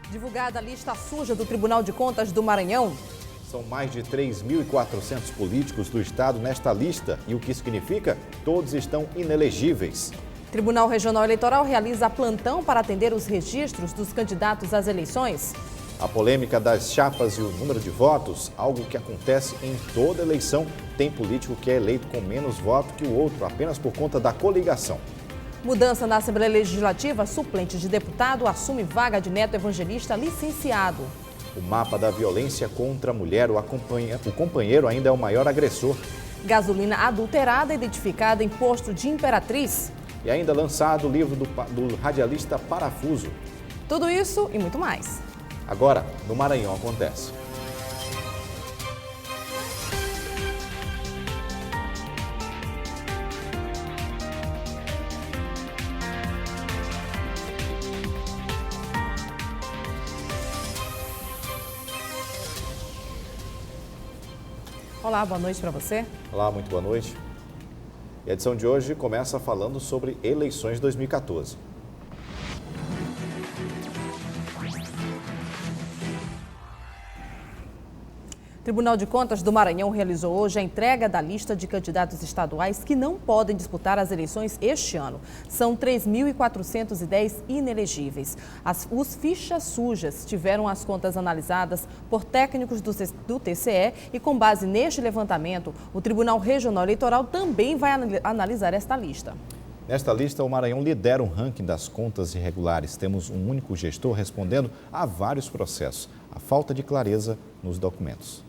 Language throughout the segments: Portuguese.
Divulgada a lista suja do Tribunal de Contas do Maranhão. São mais de 3.400 políticos do estado nesta lista. E o que significa? Todos estão inelegíveis. Tribunal Regional Eleitoral realiza plantão para atender os registros dos candidatos às eleições. A polêmica das chapas e o número de votos, algo que acontece em toda eleição. Tem político que é eleito com menos voto que o outro, apenas por conta da coligação. Mudança na Assembleia Legislativa, suplente de deputado assume vaga de Neto Evangelista licenciado. O mapa da violência contra a mulher, o companheiro ainda é o maior agressor. Gasolina adulterada identificada em posto de Imperatriz. E ainda lançado o livro do radialista Parafuso. Tudo isso e muito mais. Agora, no Maranhão acontece. Olá, boa noite para você. Olá, muito boa noite. E a edição de hoje começa falando sobre eleições 2014. O Tribunal de Contas do Maranhão realizou hoje a entrega da lista de candidatos estaduais que não podem disputar as eleições este ano. São 3.410 inelegíveis. Os fichas sujas tiveram as contas analisadas por técnicos do TCE e, com base neste levantamento, o Tribunal Regional Eleitoral também vai analisar esta lista. Nesta lista, o Maranhão lidera o ranking das contas irregulares. Temos um único gestor respondendo a vários processos. A falta de clareza nos documentos.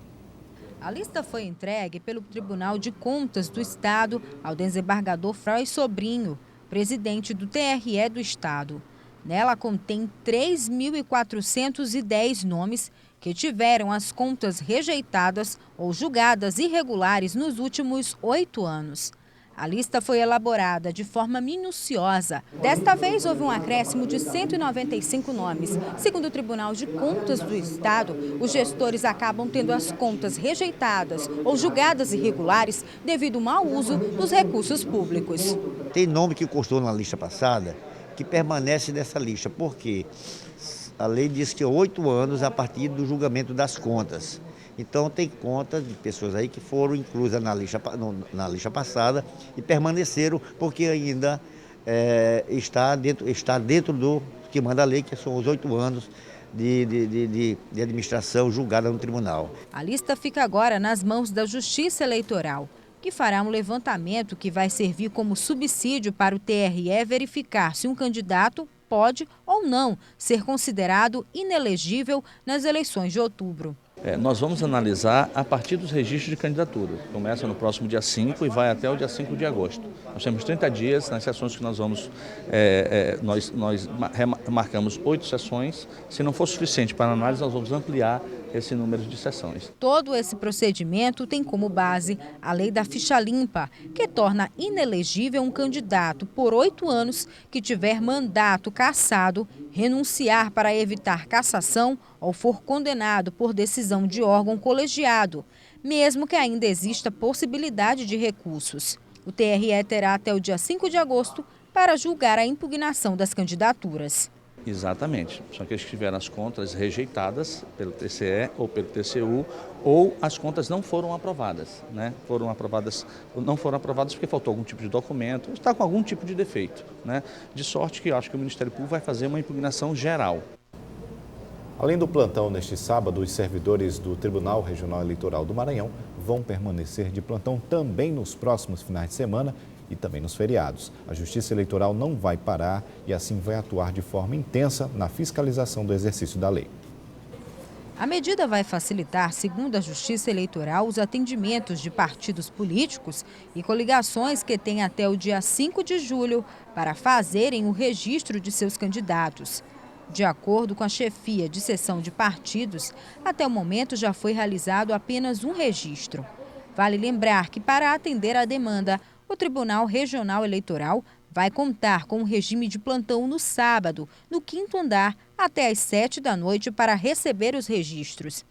A lista foi entregue pelo Tribunal de Contas do Estado ao desembargador Froy Sobrinho, presidente do TRE do Estado. Nela contém 3.410 nomes que tiveram as contas rejeitadas ou julgadas irregulares nos últimos 8 anos. A lista foi elaborada de forma minuciosa. Desta vez, houve um acréscimo de 195 nomes. Segundo o Tribunal de Contas do Estado, os gestores acabam tendo as contas rejeitadas ou julgadas irregulares devido ao mau uso dos recursos públicos. Tem nome que constou na lista passada que permanece nessa lista, porque a lei diz que 8 anos a partir do julgamento das contas. Então, tem contas de pessoas aí que foram inclusas na lista passada e permaneceram porque ainda está dentro do que manda a lei, que são os 8 anos de administração julgada no tribunal. A lista fica agora nas mãos da Justiça Eleitoral, que fará um levantamento que vai servir como subsídio para o TRE verificar se um candidato pode ou não ser considerado inelegível nas eleições de outubro. Nós vamos analisar a partir dos registros de candidatura. Começa no próximo dia 5 e vai até o dia 5 de agosto. Nós temos 30 dias nas sessões que nós vamos... nós marcamos 8 sessões. Se não for suficiente para análise, nós vamos ampliar esse número de sessões. Todo esse procedimento tem como base a lei da ficha limpa, que torna inelegível um candidato por 8 anos que tiver mandato cassado, renunciar para evitar cassação ou for condenado por decisão de órgão colegiado, mesmo que ainda exista possibilidade de recursos. O TRE terá até o dia 5 de agosto para julgar a impugnação das candidaturas. Exatamente. São aqueles que tiveram as contas rejeitadas pelo TCE ou pelo TCU ou as contas não foram aprovadas, né? Não foram aprovadas porque faltou algum tipo de documento, está com algum tipo de defeito, né? De sorte que eu acho que o Ministério Público vai fazer uma impugnação geral. Além do plantão neste sábado, os servidores do Tribunal Regional Eleitoral do Maranhão vão permanecer de plantão também nos próximos finais de semana e também nos feriados. A Justiça Eleitoral não vai parar e assim vai atuar de forma intensa na fiscalização do exercício da lei. A medida vai facilitar, segundo a Justiça Eleitoral, os atendimentos de partidos políticos e coligações que têm até o dia 5 de julho para fazerem o registro de seus candidatos. De acordo com a chefia de seção de partidos, até o momento já foi realizado apenas um registro. Vale lembrar que, para atender à demanda, o Tribunal Regional Eleitoral vai contar com um regime de plantão no sábado, no 5º andar, até às 7 da noite para receber os registros.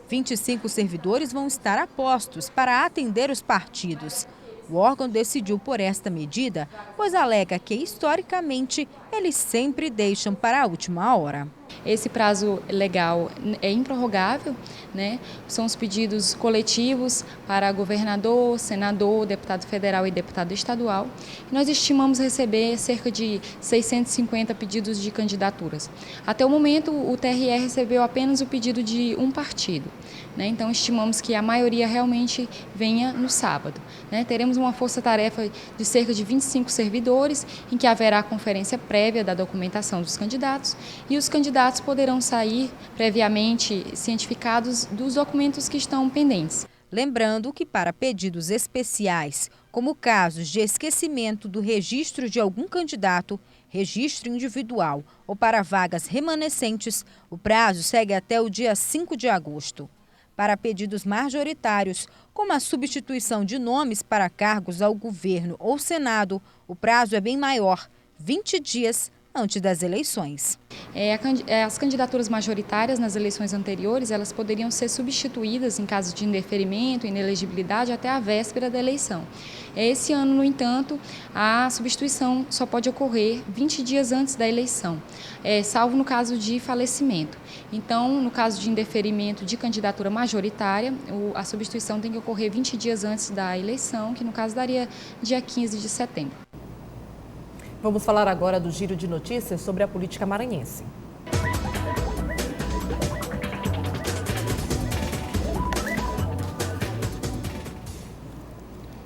25 servidores vão estar a postos para atender os partidos. O órgão decidiu por esta medida, pois alega que, historicamente, eles sempre deixam para a última hora. Esse prazo legal é improrrogável, né? São os pedidos coletivos para governador, senador, deputado federal e deputado estadual. Nós estimamos receber cerca de 650 pedidos de candidaturas. Até o momento, o TRE recebeu apenas o pedido de um partido, né? Então, estimamos que a maioria realmente venha no sábado, né? Teremos uma força-tarefa de cerca de 25 servidores, em que haverá conferência prévia da documentação dos candidatos e os candidatos poderão sair previamente cientificados dos documentos que estão pendentes. Lembrando que para pedidos especiais, como casos de esquecimento do registro de algum candidato, registro individual ou para vagas remanescentes, o prazo segue até o dia 5 de agosto. Para pedidos majoritários, como a substituição de nomes para cargos ao governo ou Senado, o prazo é bem maior, 20 dias antes das eleições. As candidaturas majoritárias nas eleições anteriores, elas poderiam ser substituídas em caso de indeferimento, inelegibilidade até a véspera da eleição. Esse ano, no entanto, a substituição só pode ocorrer 20 dias antes da eleição, salvo no caso de falecimento. Então, no caso de indeferimento de candidatura majoritária, a substituição tem que ocorrer 20 dias antes da eleição, que no caso daria dia 15 de setembro. Vamos falar agora do giro de notícias sobre a política maranhense.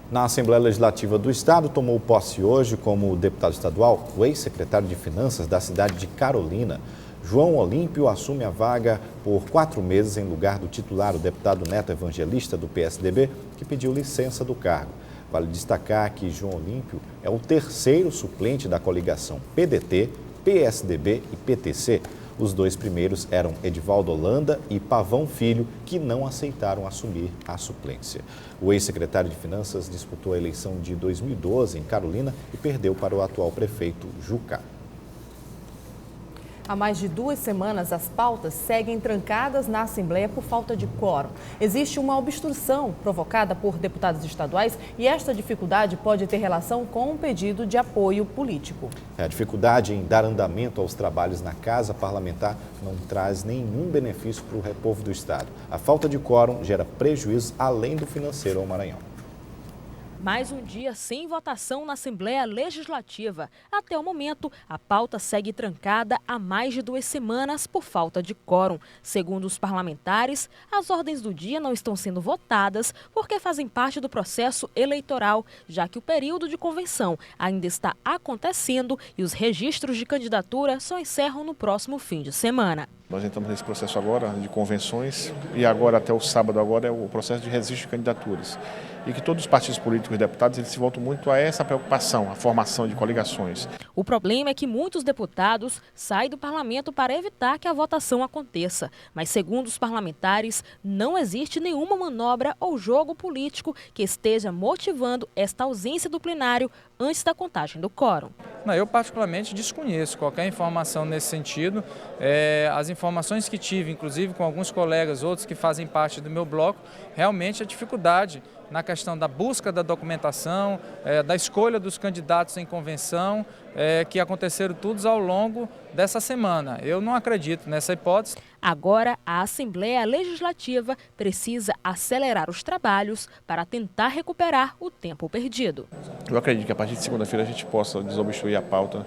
Na Assembleia Legislativa do Estado, tomou posse hoje como deputado estadual o ex-secretário de Finanças da cidade de Carolina. João Olímpio assume a vaga por 4 meses em lugar do titular, o deputado Neto Evangelista do PSDB, que pediu licença do cargo. Vale destacar que João Olímpio é o terceiro suplente da coligação PDT, PSDB e PTC. Os dois primeiros eram Edivaldo Holanda e Pavão Filho, que não aceitaram assumir a suplência. O ex-secretário de Finanças disputou a eleição de 2012 em Carolina e perdeu para o atual prefeito Jucá. Há mais de 2 semanas, as pautas seguem trancadas na Assembleia por falta de quórum. Existe uma obstrução provocada por deputados estaduais e esta dificuldade pode ter relação com um pedido de apoio político. A dificuldade em dar andamento aos trabalhos na Casa Parlamentar não traz nenhum benefício para o povo do Estado. A falta de quórum gera prejuízos além do financeiro ao Maranhão. Mais um dia sem votação na Assembleia Legislativa. Até o momento, a pauta segue trancada há mais de 2 semanas por falta de quórum. Segundo os parlamentares, as ordens do dia não estão sendo votadas porque fazem parte do processo eleitoral, já que o período de convenção ainda está acontecendo e os registros de candidatura só encerram no próximo fim de semana. Nós entramos nesse processo agora de convenções e agora até o sábado agora é o processo de registro de candidaturas. E que todos os partidos políticos e deputados eles se voltam muito a essa preocupação, a formação de coligações. O problema é que muitos deputados saem do parlamento para evitar que a votação aconteça. Mas, segundo os parlamentares, não existe nenhuma manobra ou jogo político que esteja motivando esta ausência do plenário antes da contagem do quórum. Eu particularmente desconheço qualquer informação nesse sentido. As informações que tive, inclusive com alguns colegas, outros que fazem parte do meu bloco, realmente a dificuldade na questão da busca da documentação, da escolha dos candidatos em convenção, que aconteceram todos ao longo dessa semana. Eu não acredito nessa hipótese. Agora, a Assembleia Legislativa precisa acelerar os trabalhos para tentar recuperar o tempo perdido. Eu acredito que a partir de segunda-feira a gente possa desobstruir a pauta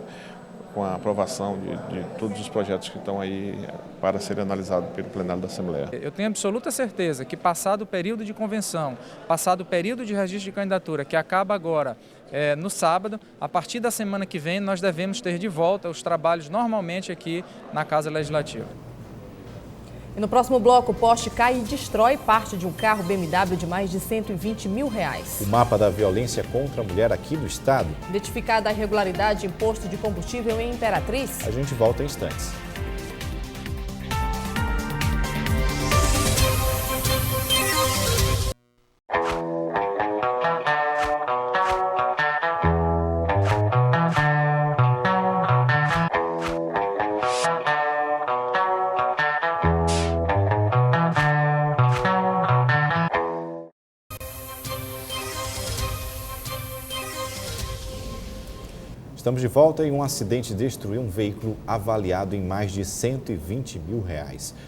com a aprovação de todos os projetos que estão aí para serem analisados pelo plenário da Assembleia. Eu tenho absoluta certeza que passado o período de convenção, passado o período de registro de candidatura, que acaba agora no sábado, a partir da semana que vem nós devemos ter de volta os trabalhos normalmente aqui na Casa Legislativa. E no próximo bloco, o poste cai e destrói parte de um carro BMW de mais de R$120 mil. O mapa da violência contra a mulher aqui do estado. Identificada a irregularidade em posto de combustível em Imperatriz. A gente volta em instantes. Estamos de volta e um acidente destruiu um veículo avaliado em mais de R$120 mil.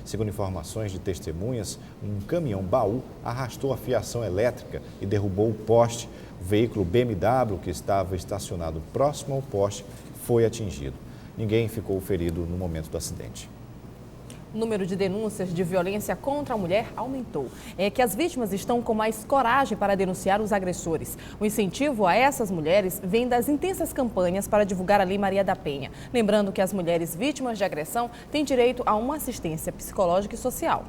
Segundo informações de testemunhas, um caminhão-baú arrastou a fiação elétrica e derrubou o poste. O veículo BMW, que estava estacionado próximo ao poste, foi atingido. Ninguém ficou ferido no momento do acidente. O número de denúncias de violência contra a mulher aumentou. É que as vítimas estão com mais coragem para denunciar os agressores. O incentivo a essas mulheres vem das intensas campanhas para divulgar a Lei Maria da Penha. Lembrando que as mulheres vítimas de agressão têm direito a uma assistência psicológica e social.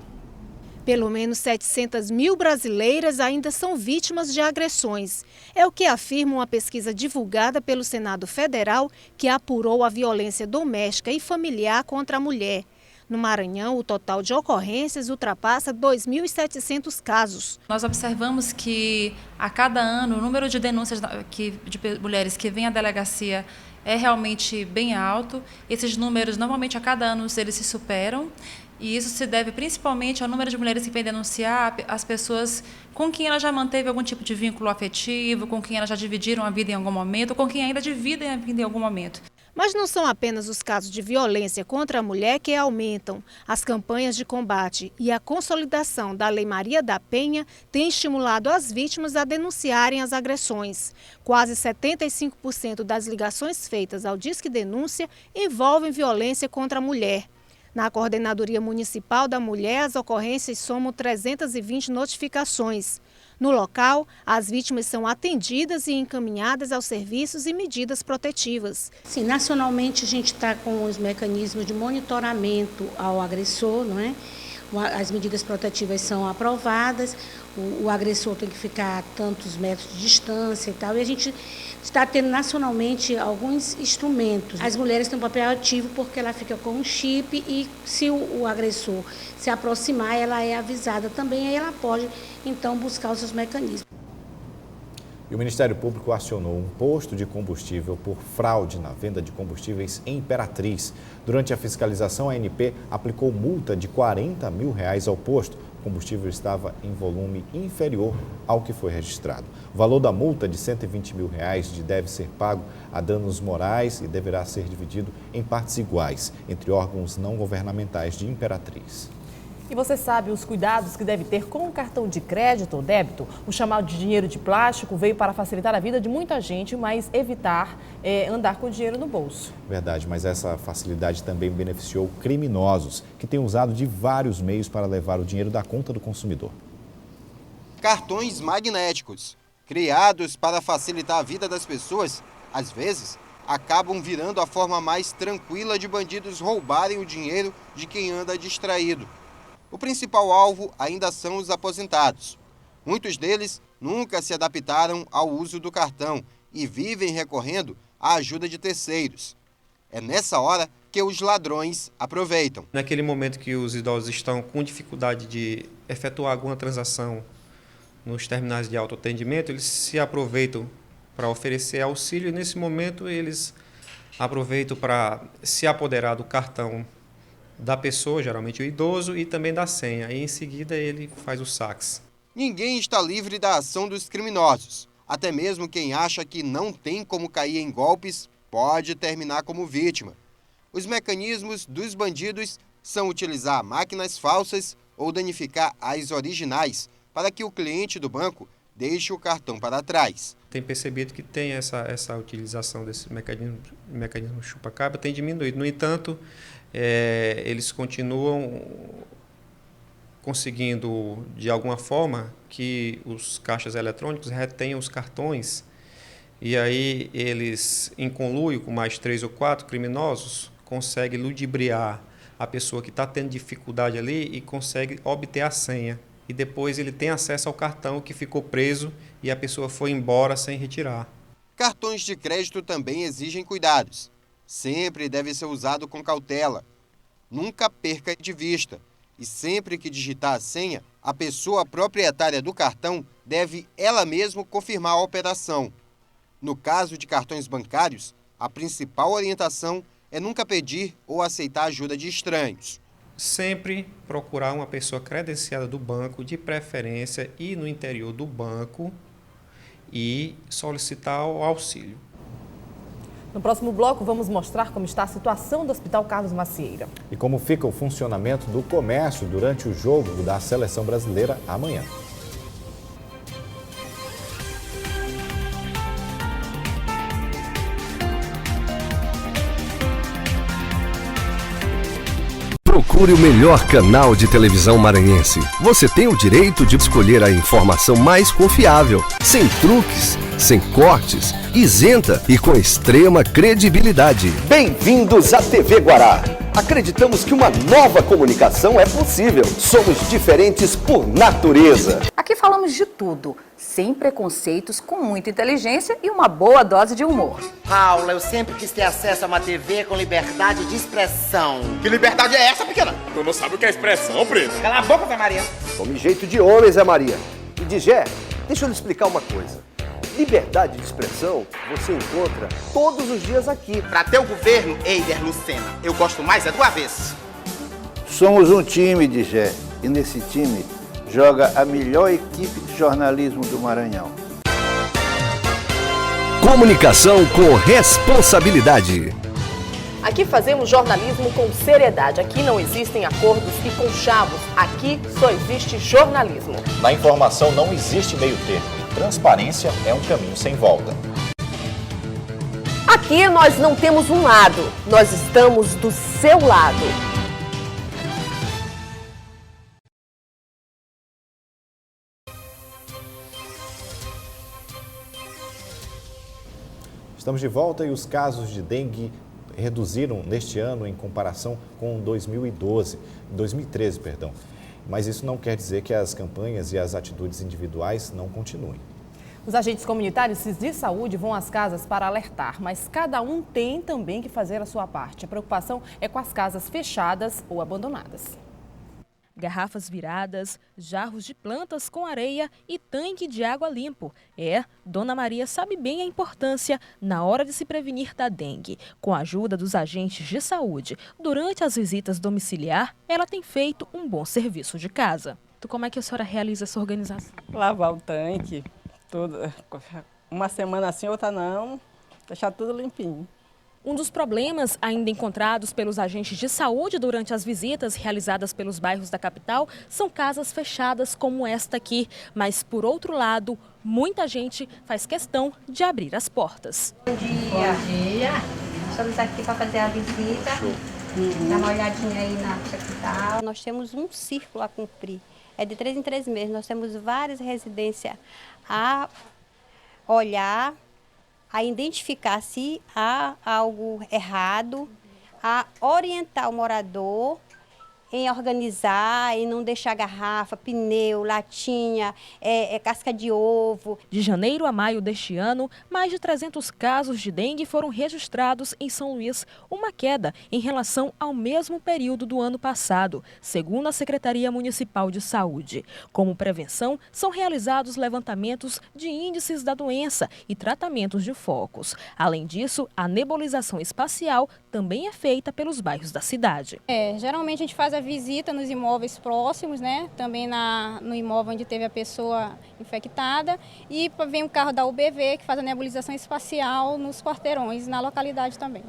Pelo menos 700 mil brasileiras ainda são vítimas de agressões. É o que afirma uma pesquisa divulgada pelo Senado Federal que apurou a violência doméstica e familiar contra a mulher. No Maranhão, o total de ocorrências ultrapassa 2.700 casos. Nós observamos que a cada ano o número de denúncias de mulheres que vêm à delegacia é realmente bem alto. Esses números, normalmente, a cada ano eles se superam. E isso se deve principalmente ao número de mulheres que vêm denunciar as pessoas com quem ela já manteve algum tipo de vínculo afetivo, com quem elas já dividiram a vida em algum momento, ou com quem ainda dividem a vida em algum momento. Mas não são apenas os casos de violência contra a mulher que aumentam. As campanhas de combate e a consolidação da Lei Maria da Penha têm estimulado as vítimas a denunciarem as agressões. Quase 75% das ligações feitas ao Disque Denúncia envolvem violência contra a mulher. Na Coordenadoria Municipal da Mulher, as ocorrências somam 320 notificações. No local, as vítimas são atendidas e encaminhadas aos serviços e medidas protetivas. Sim, nacionalmente a gente está com os mecanismos de monitoramento ao agressor, não é? As medidas protetivas são aprovadas, o agressor tem que ficar a tantos metros de distância e tal, e a gente está tendo nacionalmente alguns instrumentos. As mulheres têm um papel ativo porque ela fica com um chip e se o agressor se aproximar, ela é avisada também, aí ela pode então buscar os seus mecanismos. E o Ministério Público acionou um posto de combustível por fraude na venda de combustíveis em Imperatriz. Durante a fiscalização, a ANP aplicou multa de R$40 mil ao posto. O combustível estava em volume inferior ao que foi registrado. O valor da multa de R$120 mil deve ser pago a danos morais e deverá ser dividido em partes iguais entre órgãos não governamentais de Imperatriz. E você sabe os cuidados que deve ter com o cartão de crédito ou débito? O chamado de dinheiro de plástico veio para facilitar a vida de muita gente, mas evitar andar com o dinheiro no bolso. Verdade, mas essa facilidade também beneficiou criminosos, que têm usado de vários meios para levar o dinheiro da conta do consumidor. Cartões magnéticos, criados para facilitar a vida das pessoas, às vezes acabam virando a forma mais tranquila de bandidos roubarem o dinheiro de quem anda distraído. O principal alvo ainda são os aposentados. Muitos deles nunca se adaptaram ao uso do cartão e vivem recorrendo à ajuda de terceiros. É nessa hora que os ladrões aproveitam. Naquele momento que os idosos estão com dificuldade de efetuar alguma transação nos terminais de autoatendimento, eles se aproveitam para oferecer auxílio e nesse momento eles aproveitam para se apoderar do cartão da pessoa, geralmente o idoso, e também da senha. E em seguida ele faz os saques. Ninguém está livre da ação dos criminosos. Até mesmo quem acha que não tem como cair em golpes pode terminar como vítima. Os mecanismos dos bandidos são utilizar máquinas falsas ou danificar as originais para que o cliente do banco deixe o cartão para trás. Tem percebido que tem essa utilização desse mecanismo chupa-cabra, tem diminuído. No entanto, eles continuam conseguindo, de alguma forma, que os caixas eletrônicos retenham os cartões e aí eles, em conluio com mais 3 ou 4 criminosos, conseguem ludibriar a pessoa que está tendo dificuldade ali e consegue obter a senha. E depois ele tem acesso ao cartão que ficou preso e a pessoa foi embora sem retirar. Cartões de crédito também exigem cuidados. Sempre deve ser usado com cautela. Nunca perca de vista. E sempre que digitar a senha, a pessoa proprietária do cartão deve ela mesma confirmar a operação. No caso de cartões bancários, a principal orientação é nunca pedir ou aceitar ajuda de estranhos. Sempre procurar uma pessoa credenciada do banco, de preferência, ir no interior do banco e solicitar o auxílio. No próximo bloco, vamos mostrar como está a situação do Hospital Carlos Macieira. E como fica o funcionamento do comércio durante o jogo da Seleção Brasileira amanhã. Procure o melhor canal de televisão maranhense. Você tem o direito de escolher a informação mais confiável, sem truques, sem cortes, isenta e com extrema credibilidade. Bem-vindos à TV Guará. Acreditamos que uma nova comunicação é possível. Somos diferentes por natureza. Aqui falamos de tudo, sem preconceitos, com muita inteligência e uma boa dose de humor. Paula, eu sempre quis ter acesso a uma TV com liberdade de expressão. Que liberdade é essa, pequena? Tu não sabe o que é expressão, preto. Cala a boca, Zé Maria. Tome jeito de homem, Zé Maria. E de Gé, deixa eu lhe explicar uma coisa. Liberdade de expressão você encontra todos os dias aqui. Pra teu governo, Eider Lucena, eu gosto mais é do avesso. Somos um time, de Gé, e nesse time joga a melhor equipe de jornalismo do Maranhão. Comunicação com responsabilidade. Aqui fazemos jornalismo com seriedade. Aqui não existem acordos e conchavos. Aqui só existe jornalismo. Na informação não existe meio termo. Transparência é um caminho sem volta. Aqui nós não temos um lado, nós estamos do seu lado. Estamos de volta e os casos de dengue reduziram neste ano em comparação com 2013. Mas isso não quer dizer que as campanhas e as atitudes individuais não continuem. Os agentes comunitários de saúde vão às casas para alertar, mas cada um tem também que fazer a sua parte. A preocupação é com as casas fechadas ou abandonadas. Garrafas viradas, jarros de plantas com areia e tanque de água limpo. Dona Maria sabe bem a importância na hora de se prevenir da dengue. Com a ajuda dos agentes de saúde, durante as visitas domiciliar, ela tem feito um bom serviço de casa. Como é que a senhora realiza essa organização? Lavar o tanque, tudo, uma semana assim, outra não, deixar tudo limpinho. Um dos problemas ainda encontrados pelos agentes de saúde durante as visitas realizadas pelos bairros da capital são casas fechadas como esta aqui. Mas, por outro lado, muita gente faz questão de abrir as portas. Bom dia. Bom dia. Estamos aqui para fazer a visita, dar uma olhadinha aí na capital. Nós temos um círculo a cumprir. É de 3 em 3 meses. Nós temos várias residências a olhar, a identificar se há algo errado, a orientar o morador em organizar, em não deixar garrafa, pneu, latinha, casca de ovo. De janeiro a maio deste ano, mais de 300 casos de dengue foram registrados em São Luís, uma queda em relação ao mesmo período do ano passado, segundo a Secretaria Municipal de Saúde. Como prevenção, são realizados levantamentos de índices da doença e tratamentos de focos. Além disso, a nebulização espacial também é feita pelos bairros da cidade. Geralmente a gente faz a visita nos imóveis próximos, né? Também no imóvel onde teve a pessoa infectada, e vem o carro da UBV que faz a nebulização espacial nos quarteirões, na localidade também.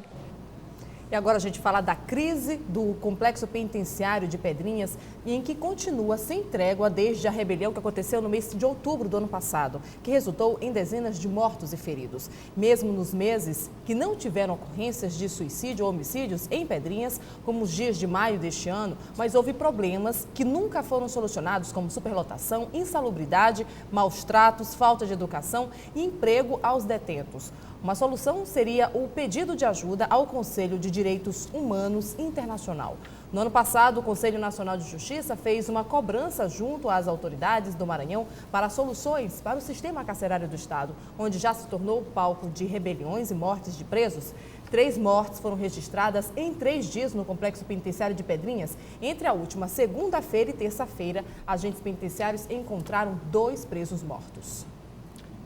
E agora a gente fala da crise do complexo penitenciário de Pedrinhas, em que continua sem trégua desde a rebelião que aconteceu no mês de outubro do ano passado, que resultou em dezenas de mortos e feridos. Mesmo nos meses que não tiveram ocorrências de suicídio ou homicídios em Pedrinhas, como os dias de maio deste ano, mas houve problemas que nunca foram solucionados, como superlotação, insalubridade, maus tratos, falta de educação e emprego aos detentos. Uma solução seria o pedido de ajuda ao Conselho de Direitos Humanos Internacional. No ano passado, o Conselho Nacional de Justiça fez uma cobrança junto às autoridades do Maranhão para soluções para o sistema carcerário do Estado, onde já se tornou palco de rebeliões e mortes de presos. 3 mortes foram registradas em 3 dias no Complexo Penitenciário de Pedrinhas. Entre a última segunda-feira e terça-feira, agentes penitenciários encontraram 2 presos mortos.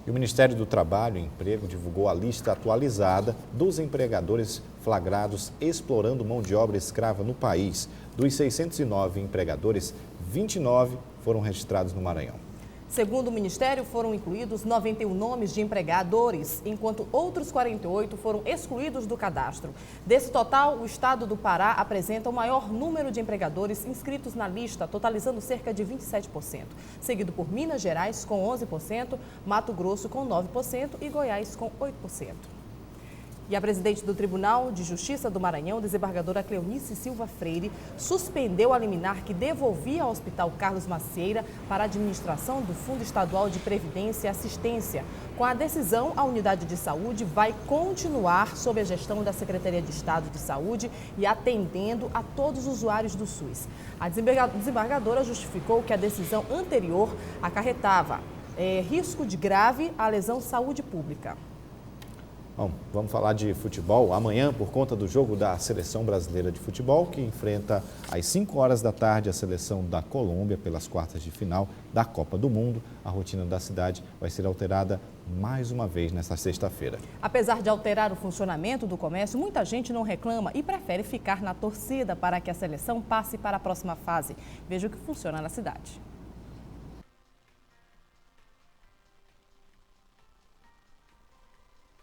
E o Ministério do Trabalho e Emprego divulgou a lista atualizada dos empregadores flagrados explorando mão de obra escrava no país. Dos 609 empregadores, 29 foram registrados no Maranhão. Segundo o Ministério, foram incluídos 91 nomes de empregadores, enquanto outros 48 foram excluídos do cadastro. Desse total, o estado do Pará apresenta o maior número de empregadores inscritos na lista, totalizando cerca de 27%, seguido por Minas Gerais com 11%, Mato Grosso com 9% e Goiás com 8%. E a presidente do Tribunal de Justiça do Maranhão, desembargadora Cleonice Silva Freire, suspendeu a liminar que devolvia ao Hospital Carlos Macieira para a administração do Fundo Estadual de Previdência e Assistência. Com a decisão, a unidade de saúde vai continuar sob a gestão da Secretaria de Estado de Saúde e atendendo a todos os usuários do SUS. A desembargadora justificou que a decisão anterior acarretava risco de grave à lesão à saúde pública. Bom, vamos falar de futebol. Amanhã, por conta do jogo da Seleção Brasileira de Futebol, que enfrenta às 5 horas da tarde a seleção da Colômbia pelas quartas de final da Copa do Mundo, a rotina da cidade vai ser alterada mais uma vez nesta sexta-feira. Apesar de alterar o funcionamento do comércio, muita gente não reclama e prefere ficar na torcida para que a seleção passe para a próxima fase. Veja o que funciona na cidade.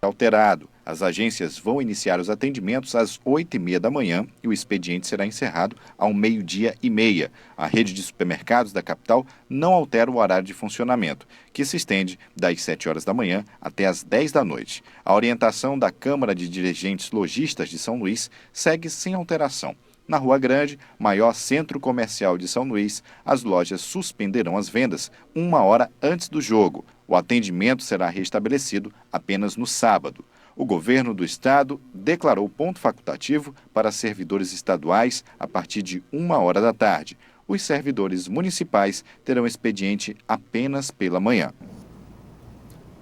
Alterado. As agências vão iniciar os atendimentos às 8h30 da manhã e o expediente será encerrado ao 12h30. A rede de supermercados da capital não altera o horário de funcionamento, que se estende das 7 horas da manhã até as 10 da noite. A orientação da Câmara de Dirigentes Lojistas de São Luís segue sem alteração. Na Rua Grande, maior centro comercial de São Luís, as lojas suspenderão as vendas 1 hora antes do jogo. O atendimento será restabelecido apenas no sábado. O governo do estado declarou ponto facultativo para servidores estaduais a partir de 1 hora da tarde. Os servidores municipais terão expediente apenas pela manhã.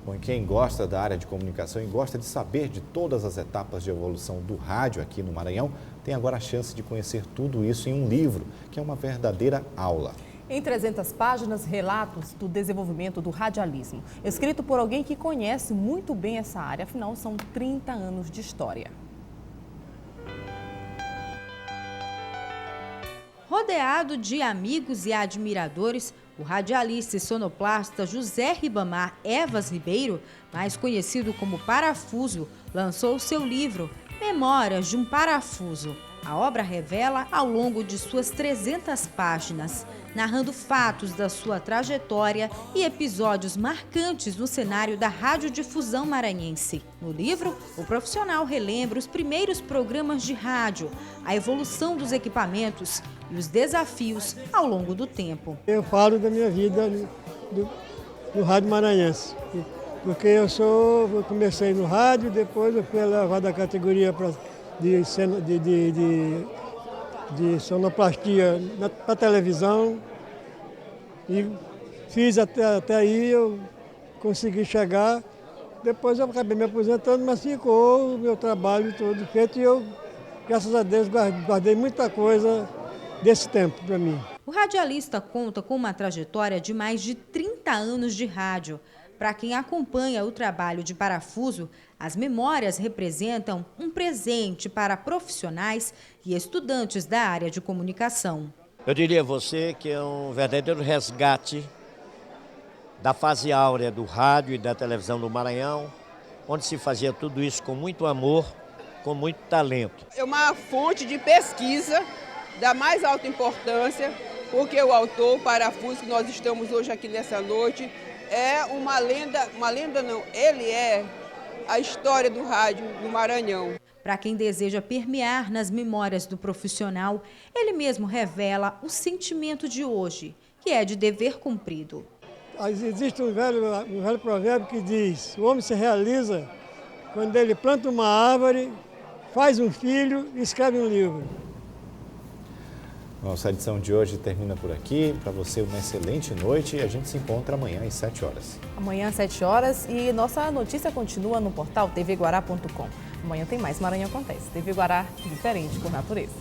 Bom, e quem gosta da área de comunicação e gosta de saber de todas as etapas de evolução do rádio aqui no Maranhão, tem agora a chance de conhecer tudo isso em um livro, que é uma verdadeira aula. Em 300 páginas, relatos do desenvolvimento do radialismo, escrito por alguém que conhece muito bem essa área, afinal são 30 anos de história. Rodeado de amigos e admiradores, o radialista e sonoplasta José Ribamar Evas Ribeiro, mais conhecido como Parafuso, lançou seu livro Memórias de um Parafuso. A obra revela, ao longo de suas 300 páginas, narrando fatos da sua trajetória e episódios marcantes no cenário da radiodifusão maranhense. No livro, o profissional relembra os primeiros programas de rádio, a evolução dos equipamentos e os desafios ao longo do tempo. Eu falo da minha vida no rádio maranhense, porque eu comecei no rádio, depois eu fui elevado à categoria de sonoplastia para televisão e fiz até aí, eu consegui chegar. Depois eu acabei me aposentando, mas ficou o meu trabalho todo feito e eu, graças a Deus, guardei muita coisa desse tempo para mim. O radialista conta com uma trajetória de mais de 30 anos de rádio. Para quem acompanha o trabalho de Parafuso, as memórias representam um presente para profissionais e estudantes da área de comunicação. Eu diria a você que é um verdadeiro resgate da fase áurea do rádio e da televisão do Maranhão, onde se fazia tudo isso com muito amor, com muito talento. É uma fonte de pesquisa da mais alta importância, porque o autor, Parafuso, que nós estamos hoje aqui nessa noite, é uma lenda não, ele é a história do rádio do Maranhão. Para quem deseja permear nas memórias do profissional, ele mesmo revela o sentimento de hoje, que é de dever cumprido. Existe um velho provérbio que diz: o homem se realiza quando ele planta uma árvore, faz um filho e escreve um livro. Nossa edição de hoje termina por aqui. Para você, uma excelente noite e a gente se encontra amanhã às 7 horas. Amanhã às 7 horas e nossa notícia continua no portal tvguará.com. Amanhã tem mais Maranhão Acontece. TV Guará, diferente por natureza.